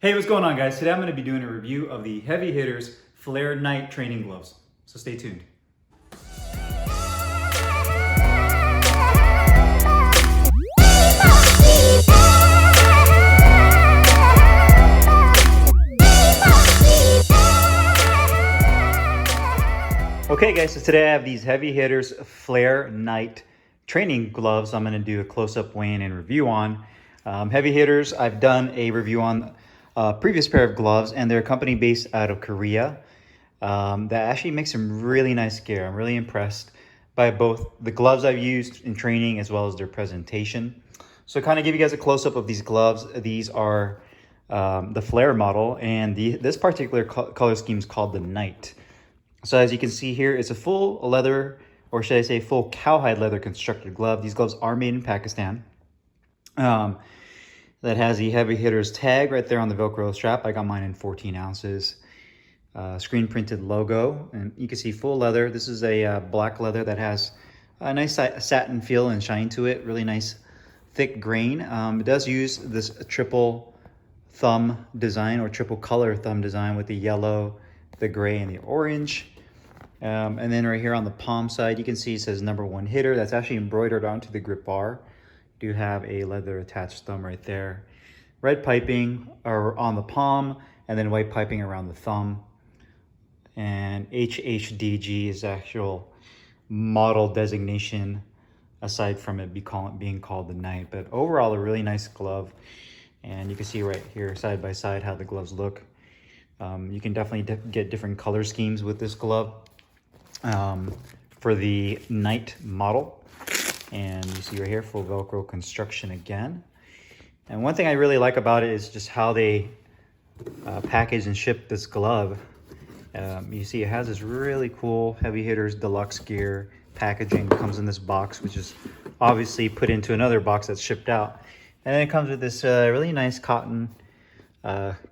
Hey, what's going on, guys? Today I'm going to be doing a review of the Heavy Hitters Flare Knite training gloves. So stay tuned. Okay, guys, so today I have these Heavy Hitters Flare Knite training gloves I'm going to do a close-up weigh-in and review on. Heavy Hitters, I've done a review on a previous pair of gloves, and they're a company based out of Korea that actually makes some really nice gear. I'm really impressed by both the gloves I've used in training as well as their presentation. So kind of give you guys a close-up of these gloves. These are the Flare model, and this particular color scheme is called the Knite. So as you can see here, it's a full leather, or should I say full cowhide leather constructed glove. These gloves are made in Pakistan. That has the Heavy Hitters tag right there on the Velcro strap. I got mine in 14 ounces. Screen printed logo, and you can see full leather. This is a black leather that has a nice satin feel and shine to it. Really nice thick grain. It does use this triple thumb design, or triple color thumb design, with the yellow, the gray, and the orange. And then right here on the palm side, you can see it says #1 hitter. That's actually embroidered onto the grip bar. You do have a leather attached thumb right there. Red piping on the palm, and then white piping around the thumb. And HHDG is actual model designation, aside from it being called the Knite. But overall, a really nice glove. And you can see right here side by side how the gloves look. You can definitely get different color schemes with this glove for the Knite model. And you see right here, full Velcro construction again. And one thing I really like about it is just how they package and ship this glove. You see it has this really cool Heavy Hitters deluxe gear packaging. It comes in this box, which is obviously put into another box that's shipped out. And then it comes with this really nice cotton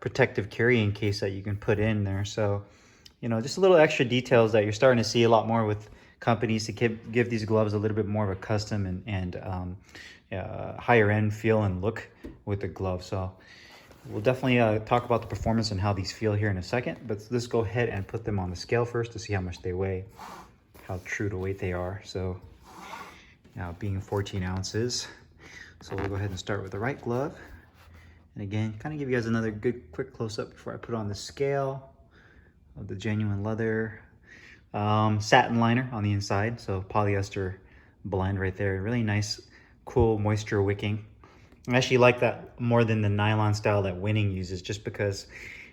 protective carrying case that you can put in there. So, you know, just a little extra details that you're starting to see a lot more with companies to give these gloves a little bit more of a custom and higher end feel and look with the glove. So we'll definitely talk about the performance and how these feel here in a second, but let's go ahead and put them on the scale first to see how much they weigh, how true to weight they are. So now being 14 ounces. So we'll go ahead and start with the right glove. And again, kind of give you guys another good quick close-up before I put on the scale of the genuine leather. Satin liner on the inside, so polyester blend right there. Really nice, cool moisture wicking. I actually like that more than the nylon style that Winning uses, just because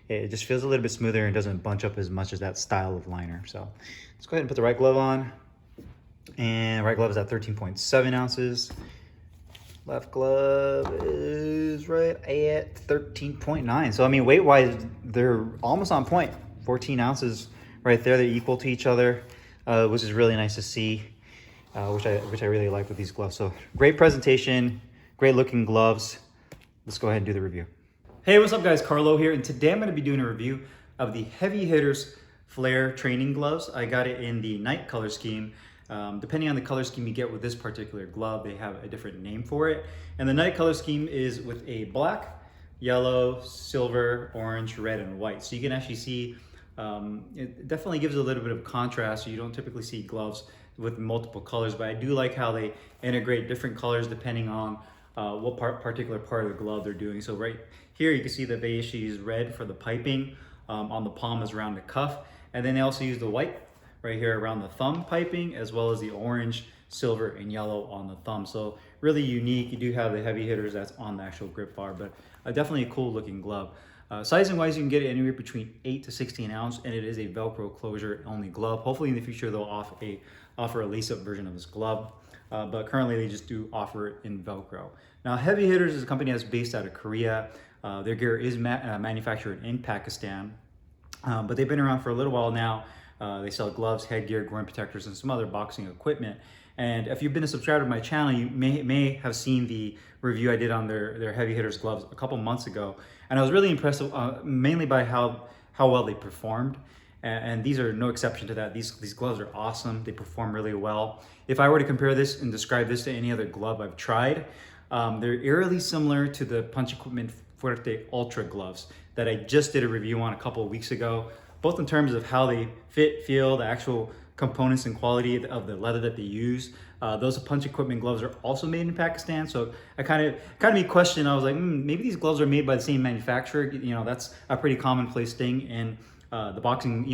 it just feels a little bit smoother and doesn't bunch up as much as that style of liner. So let's go ahead and put the right glove on. And right glove is at 13.7 ounces. Left glove is right at 13.9. So I mean, weight wise, they're almost on point. 14 ounces right there, they're equal to each other, which is really nice to see, which I really like with these gloves. So great presentation, great looking gloves. Let's go ahead and do the review. Hey, what's up guys, Carlo here, and today I'm going to be doing a review of the Heavy Hitters Flare training gloves. I got it in the Knite color scheme. Depending on the color scheme you get with this particular glove, they have a different name for it. And the Knite color scheme is with a black, yellow, silver, orange, red, and white. So you can actually see it definitely gives a little bit of contrast. So you don't typically see gloves with multiple colors, but I do like how they integrate different colors depending on what particular part of the glove they're doing. So right here you can see that they actually use red for the piping on the palm as around the cuff, and then they also use the white right here around the thumb piping, as well as the orange, silver, and yellow on the thumb. So really unique. You do have the Heavy Hitters that's on the actual grip bar, but definitely a cool looking glove. Sizing wise, you can get it anywhere between 8 to 16 ounce, and it is a Velcro closure only glove. Hopefully in the future they'll offer a lace up version of this glove, but currently they just do offer it in Velcro. Now Heavy Hitters is a company that's based out of Korea. Their gear is manufactured in Pakistan, but they've been around for a little while now. They sell gloves, headgear, groin protectors, and some other boxing equipment. And if you've been a subscriber to my channel, you may have seen the review I did on their Heavy Hitters gloves a couple months ago. And I was really impressed mainly by how well they performed. And these are no exception to that. These gloves are awesome. They perform really well. If I were to compare this and describe this to any other glove I've tried, they're eerily similar to the punch equipment Fuerte Ultra gloves that I just did a review on a couple of weeks ago, both in terms of how they fit, feel, the actual components and quality of the leather that they use. Those punch equipment gloves are also made in Pakistan, so I kind of me question. I was like, maybe these gloves are made by the same manufacturer. You know, that's a pretty commonplace thing in the boxing,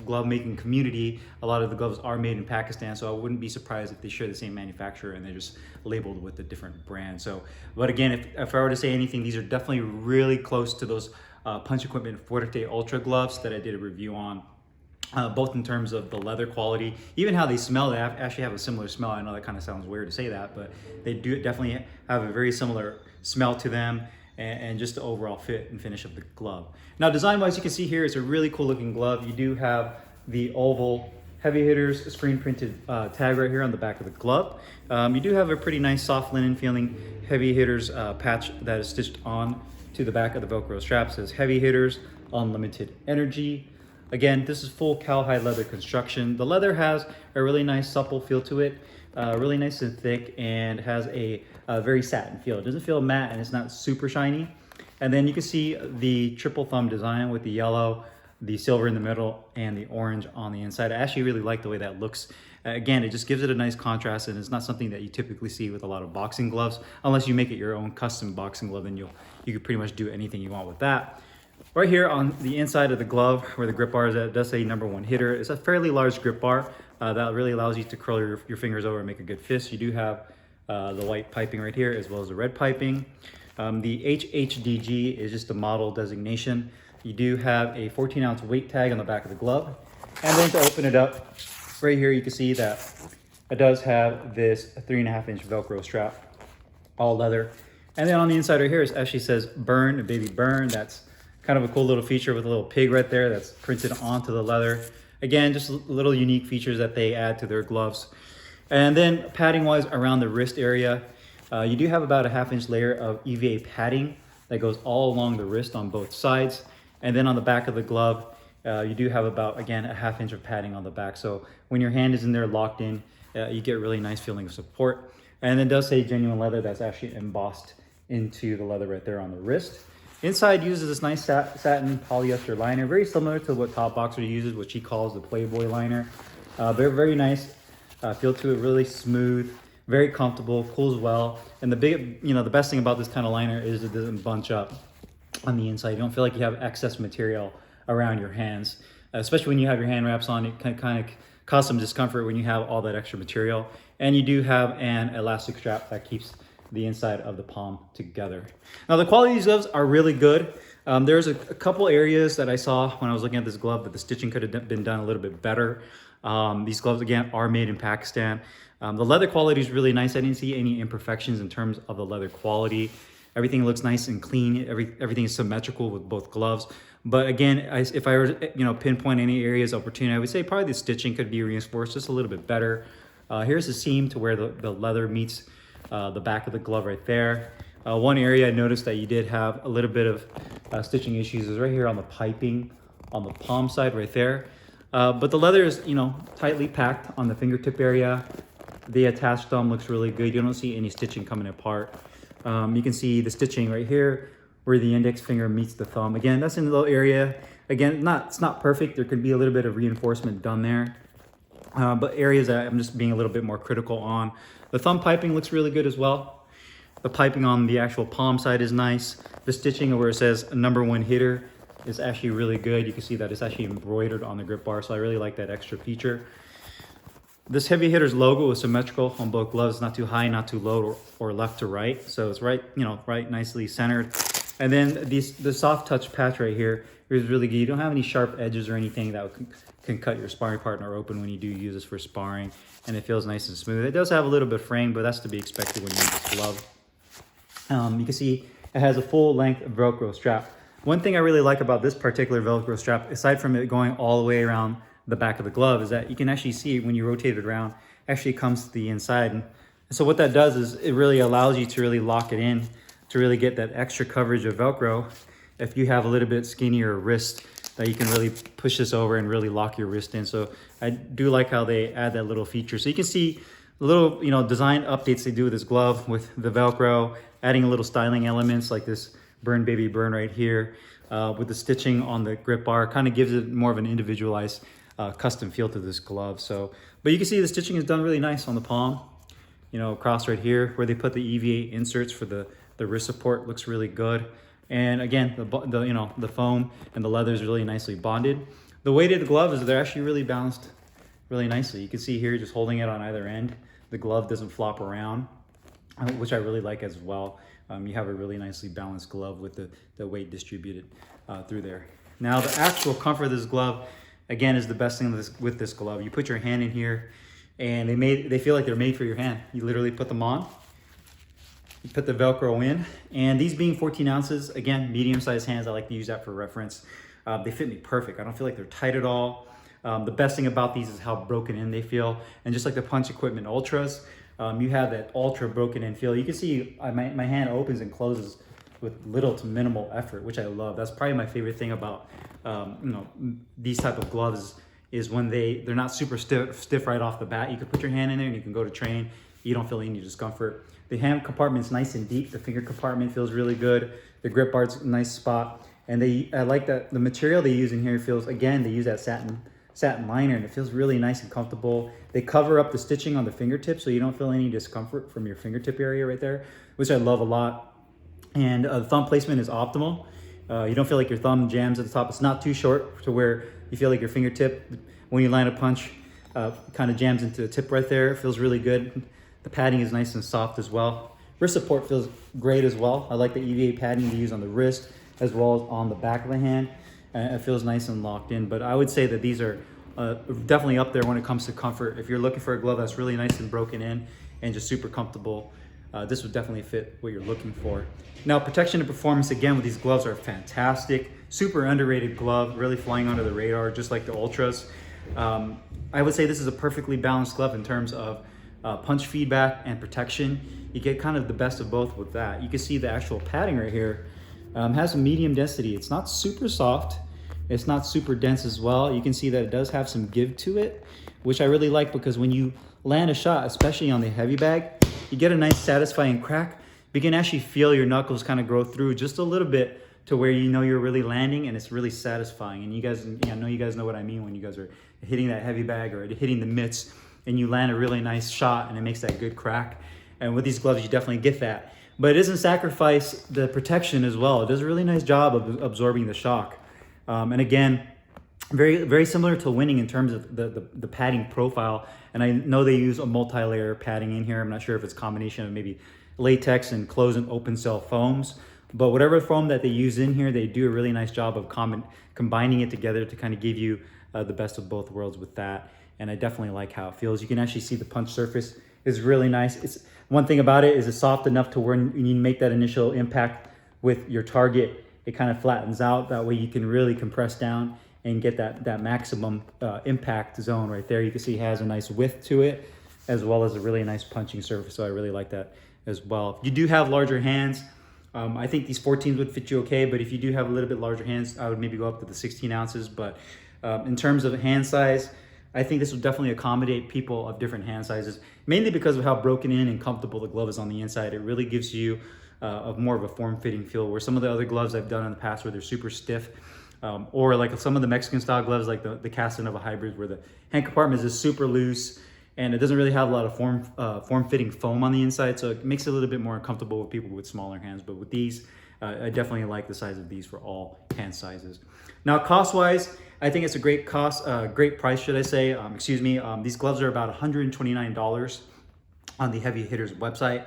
glove making community. A lot of the gloves are made in Pakistan, so I wouldn't be surprised if they share the same manufacturer and they're just labeled with a different brand. So, but again, if I were to say anything, these are definitely really close to those punch equipment Fuerte Ultra gloves that I did a review on. Both in terms of the leather quality, even how they smell. They actually have a similar smell. I know that kind of sounds weird to say that, but they do definitely have a very similar smell to them, and just the overall fit and finish of the glove. Now, design-wise, you can see here, it's a really cool looking glove. You do have the oval heavy hitters screen printed tag right here on the back of the glove. You do have a pretty nice soft linen feeling heavy hitters patch that is stitched on to the back of the Velcro strap. It says heavy hitters, unlimited energy. Again, this is full cowhide leather construction. The leather has a really nice supple feel to it, really nice and thick, and has a very satin feel. It doesn't feel matte and it's not super shiny. And then you can see the triple thumb design with the yellow, the silver in the middle, and the orange on the inside. I actually really like the way that looks. Again, it just gives it a nice contrast, and it's not something that you typically see with a lot of boxing gloves. Unless you make it your own custom boxing glove, then you can pretty much do anything you want with that. Right here on the inside of the glove where the grip bar is at, it does say #1 hitter. It's a fairly large grip bar that really allows you to curl your fingers over and make a good fist. You do have the white piping right here as well as the red piping. The HHDG is just a model designation. You do have a 14-ounce weight tag on the back of the glove. And then to open it up, right here you can see that it does have this 3.5-inch Velcro strap, all leather. And then on the inside right here, it actually says burn, baby burn. That's kind of a cool little feature with a little pig right there that's printed onto the leather. Again, just little unique features that they add to their gloves. And then padding wise around the wrist area, you do have about a 1/2-inch layer of EVA padding that goes all along the wrist on both sides. And then on the back of the glove, you do have about, again, a 1/2 inch of padding on the back. So when your hand is in there locked in, you get a really nice feeling of support. And it does say genuine leather. That's actually embossed into the leather right there on the wrist. Inside uses this nice satin polyester liner, very similar to what Top Boxer uses, which he calls the Playboy liner. Very nice feel to it, really smooth, very comfortable, cools well. And the best thing about this kind of liner is it doesn't bunch up on the inside. You don't feel like you have excess material around your hands, especially when you have your hand wraps on. It can kind of cause some discomfort when you have all that extra material. And you do have an elastic strap that keeps the inside of the palm together. Now the quality of these gloves are really good. There's a couple areas that I saw when I was looking at this glove that the stitching could have been done a little bit better. These gloves again are made in Pakistan. The leather quality is really nice. I didn't see any imperfections in terms of the leather quality. Everything looks nice and clean. Everything is symmetrical with both gloves. But again, if I were to pinpoint any areas of opportunity, I would say probably the stitching could be reinforced just a little bit better. Here's the seam to where the leather meets the back of the glove right there. One area I noticed that you did have a little bit of stitching issues is right here on the piping on the palm side right there. But the leather is, tightly packed on the fingertip area. The attached thumb looks really good. You don't see any stitching coming apart. You can see the stitching right here where the index finger meets the thumb. Again, that's in the little area. Again, it's not perfect. There could be a little bit of reinforcement done there. But areas that I'm just being a little bit more critical on. The thumb piping looks really good as well. The piping on the actual palm side is nice. The stitching where it says #1 hitter is actually really good. You can see that it's actually embroidered on the grip bar, so I really like that extra feature. This Heavy Hitters logo is symmetrical on both gloves, not too high, not too low, or left to right. So it's right nicely centered. And then the soft touch patch right here is really good. You don't have any sharp edges or anything that can cut your sparring partner open when you do use this for sparring. And it feels nice and smooth. It does have a little bit of frame, but that's to be expected when you use this glove. You can see it has a full length Velcro strap. One thing I really like about this particular Velcro strap, aside from it going all the way around the back of the glove, is that you can actually see when you rotate it around, actually comes to the inside. And so what that does is it really allows you to really lock it in to really get that extra coverage of Velcro. If you have a little bit skinnier wrist, that you can really push this over and really lock your wrist in. So I do like how they add that little feature. So you can see little design updates they do with this glove with the Velcro, adding a little styling elements like this burn baby burn right here with the stitching on the grip bar. Kind of gives it more of an individualized custom feel to this glove. So, but you can see the stitching is done really nice on the palm, you know, across right here where they put the EVA inserts for the wrist support. Looks really good. And again, the you know, the foam and the leather is really nicely bonded. The weight of the glove is they're actually really balanced really nicely. You can see here just holding it on either end. The glove doesn't flop around, which I really like as well. You have a really nicely balanced glove with the weight distributed through there. Now the actual comfort of this glove, again, is the best thing with this glove. You put your hand in here and they feel like they're made for your hand. You literally put them on, you put the Velcro in, and these being 14 ounces, again, medium-sized hands, I like to use that for reference. They fit me perfect. I don't feel like they're tight at all. The best thing about these is how broken in they feel. And just like the Punch Equipment Ultras, you have that ultra broken in feel. You can see my hand opens and closes with little to minimal effort, which I love. That's probably my favorite thing about you know, these type of gloves is when they're not super stiff right off the bat. You can put your hand in there and you can go to train. You don't feel any discomfort. The hand compartment's nice and deep. The finger compartment feels really good. The grip bar's a nice spot. And I like that the material they use in here feels, again, they use that satin liner and it feels really nice and comfortable. They cover up the stitching on the fingertips so you don't feel any discomfort from your fingertip area right there, which I love a lot. And the thumb placement is optimal. You don't feel like your thumb jams at the top. It's not too short to where you feel like your fingertip, when you land a punch, kind of jams into the tip right there. It feels really good. The padding is nice and soft as well. Wrist support feels great as well. I like the EVA padding to use on the wrist as well as on the back of the hand. It feels nice and locked in, but I would say that these are definitely up there when it comes to comfort. If you're looking for a glove that's really nice and broken in and just super comfortable, this would definitely fit what you're looking for. Now, protection and performance, again, with these gloves are fantastic. Super underrated glove, really flying under the radar, just like the Ultras. I would say this is a perfectly balanced glove in terms of punch feedback and protection. You get kind of the best of both with that. You can see the actual padding right here has a medium density. It's not super soft. It's not super dense as well. You can see that it does have some give to it, which I really like because when you land a shot, especially on the heavy bag, you get a nice satisfying crack. You can actually feel your knuckles kind of grow through just a little bit to where you know you're really landing and it's really satisfying. And you guys, I know you guys know what I mean when you guys are hitting that heavy bag or hitting the mitts and you land a really nice shot and it makes that good crack. And with these gloves, you definitely get that. But it doesn't sacrifice the protection as well. It does a really nice job of absorbing the shock. And again, very, very similar to Winning in terms of the padding profile. And I know they use a multi-layer padding in here. I'm not sure if it's a combination of maybe latex and closed and open cell foams. But whatever foam that they use in here, they do a really nice job of combining it together to kind of give you the best of both worlds with that. And I definitely like how it feels. You can actually see the punch surface is really nice. It's one thing about it is it's soft enough to where when you make that initial impact with your target, it kind of flattens out. That way you can really compress down and get that maximum impact zone right there. You can see it has a nice width to it as well as a really nice punching surface. So I really like that as well. If you do have larger hands, I think these 14s would fit you okay, but if you do have a little bit larger hands, I would maybe go up to the 16 ounces. But in terms of hand size, I think this will definitely accommodate people of different hand sizes, mainly because of how broken in and comfortable the glove is on the inside. It really gives you more of a form-fitting feel, where some of the other gloves I've done in the past where they're super stiff, or like some of the Mexican style gloves like the Casanova Hybrid, where the hand compartment is just super loose and it doesn't really have a lot of form-fitting foam on the inside, so it makes it a little bit more uncomfortable with people with smaller hands. But with these, I definitely like the size of these for all hand sizes. Now, cost-wise, I think it's a great great price, should I say. These gloves are about $129 on the Heavy Hitters website.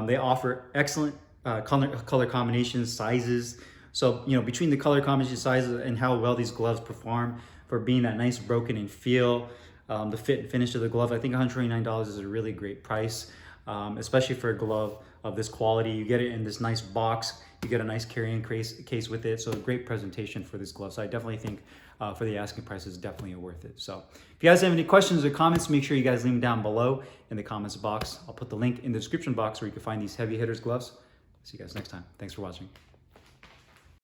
They offer excellent color combinations, sizes. So, you know, between the color combination sizes and how well these gloves perform for being that nice broken in feel, the fit and finish of the glove, I think $129 is a really great price, especially for a glove of this quality. You get it in this nice box. You get a nice carrying case with it. So a great presentation for this glove. So I definitely think for the asking price is definitely worth it. So if you guys have any questions or comments, make sure you guys leave them down below in the comments box. I'll put the link in the description box where you can find these Heavy Hitters gloves. See you guys next time. Thanks for watching.